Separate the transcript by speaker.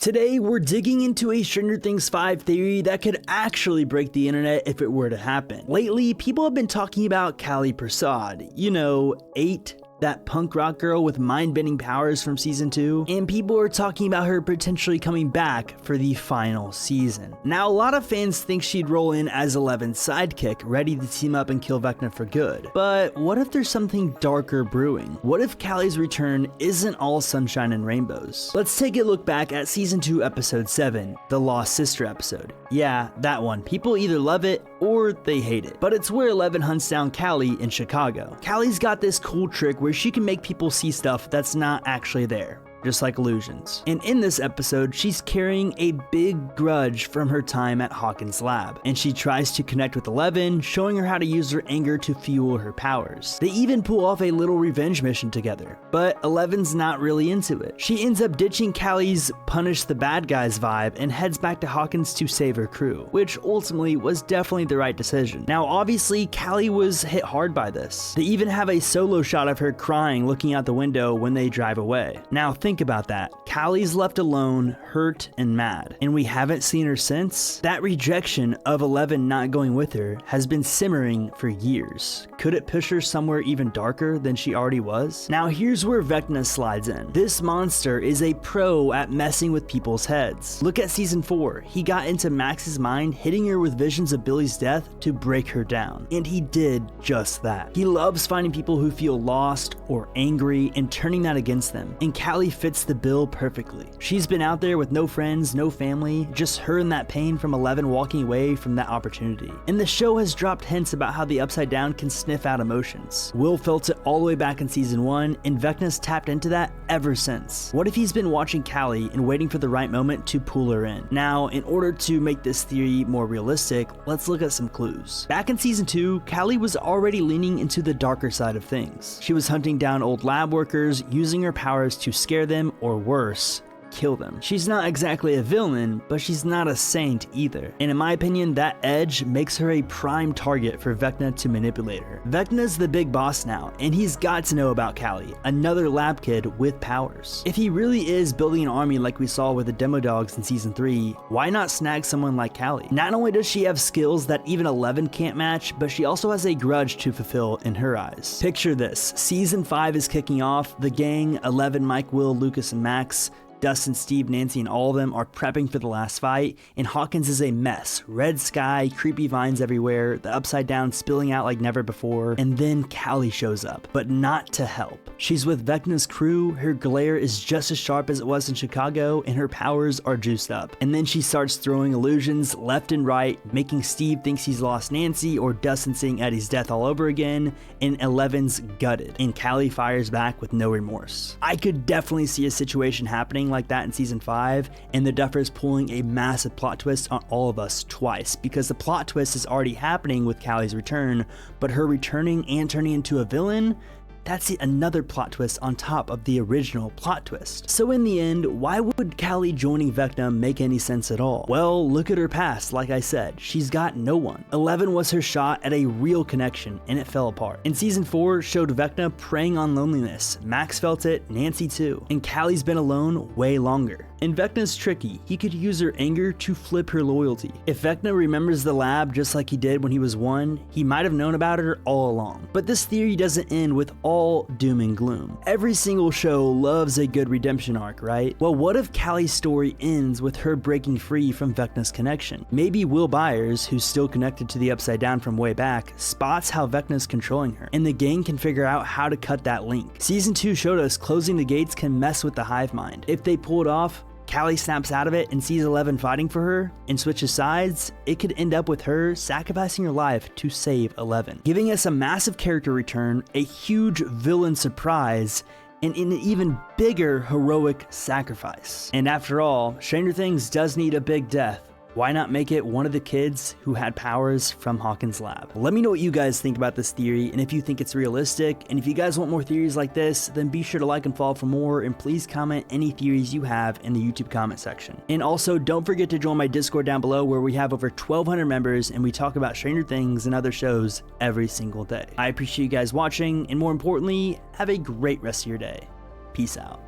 Speaker 1: Today, we're digging into a Stranger Things 5 theory that could actually break the internet if it were to happen. Lately, people have been talking about Kali Prasad, 8, that punk rock girl with mind-bending powers from season 2, and people are talking about her potentially coming back for the final season. Now, a lot of fans think she'd roll in as Eleven's sidekick, ready to team up and kill Vecna for good. But what if there's something darker brewing? What if Kali's return isn't all sunshine and rainbows? Let's take a look back at season 2 episode 7, the Lost Sister episode. Yeah, that one. People either love it or they hate it. But it's where Eleven hunts down Kali in Chicago. Kali's got this cool trick where she can make people see stuff that's not actually there, just like illusions. And in this episode, she's carrying a big grudge from her time at Hawkins' lab, and she tries to connect with Eleven, showing her how to use her anger to fuel her powers. They even pull off a little revenge mission together, but Eleven's not really into it. She ends up ditching Kali's punish the bad guys vibe and heads back to Hawkins to save her crew, which ultimately was definitely the right decision. Now obviously, Kali was hit hard by this. They even have a solo shot of her crying looking out the window when they drive away. Now think about that. Kali's left alone, hurt and mad, and we haven't seen her since. That rejection of Eleven not going with her has been simmering for years. Could it push her somewhere even darker than she already was? Now here's where Vecna slides in. This monster is a pro at messing with people's heads. Look at season 4. He got into Max's mind, hitting her with visions of Billy's death to break her down. And he did just that. He loves finding people who feel lost or angry and turning that against them. And Kali fits the bill perfectly. She's been out there with no friends, no family, just her and that pain from Eleven walking away from that opportunity. And the show has dropped hints about how the Upside Down can sniff out emotions. Will felt it all the way back in season 1, and Vecna's tapped into that ever since. What if he's been watching Kali and waiting for the right moment to pull her in? Now, in order to make this theory more realistic, let's look at some clues. Back in season 2, Kali was already leaning into the darker side of things. She was hunting down old lab workers, using her powers to scare them, or worse, kill them. She's not exactly a villain, but she's not a saint either. And in my opinion, that edge makes her a prime target for Vecna to manipulate her. Vecna's the big boss now, and he's got to know about Kali, another lab kid with powers. If he really is building an army like we saw with the demo dogs in season 3, why not snag someone like Kali? Not only does she have skills that even Eleven can't match, but she also has a grudge to fulfill in her eyes. Picture this. Season 5 is kicking off. The gang, Eleven, Mike, Will, Lucas, and Max, Dustin, Steve, Nancy, and all of them are prepping for the last fight, and Hawkins is a mess. Red sky, creepy vines everywhere, the Upside Down spilling out like never before, and then Kali shows up, but not to help. She's with Vecna's crew, her glare is just as sharp as it was in Chicago, and her powers are juiced up. And then she starts throwing illusions left and right, making Steve thinks he's lost Nancy, or Dustin seeing Eddie's death all over again, and Eleven's gutted, and Kali fires back with no remorse. I could definitely see a situation happening like that in season 5, and the Duffers pulling a massive plot twist on all of us twice, because the plot twist is already happening with Kali's return, but her returning and turning into a villain, that's another plot twist on top of the original plot twist. So in the end, why would Kali joining Vecna make any sense at all? Well, look at her past. Like I said, she's got no one. Eleven was her shot at a real connection, and it fell apart. And season 4 showed Vecna preying on loneliness. Max felt it, Nancy too. And Kali's been alone way longer. And Vecna's tricky. He could use her anger to flip her loyalty. If Vecna remembers the lab just like he did when he was 1, he might have known about her all along. But this theory doesn't end with all doom and gloom. Every single show loves a good redemption arc, right? Well, what if Kali's story ends with her breaking free from Vecna's connection? Maybe Will Byers, who's still connected to the Upside Down from way back, spots how Vecna's controlling her, and the gang can figure out how to cut that link. Season 2 showed us closing the gates can mess with the hive mind. If they pull it off, Kali snaps out of it and sees Eleven fighting for her and switches sides, it could end up with her sacrificing her life to save Eleven, giving us a massive character return, a huge villain surprise, and an even bigger heroic sacrifice. And after all, Stranger Things does need a big death. Why not make it one of the kids who had powers from Hawkins' lab? Let me know what you guys think about this theory and if you think it's realistic. And if you guys want more theories like this, then be sure to like and follow for more, and please comment any theories you have in the YouTube comment section. And also don't forget to join my Discord down below, where we have over 1,200 members and we talk about Stranger Things and other shows every single day. I appreciate you guys watching, and more importantly, have a great rest of your day. Peace out.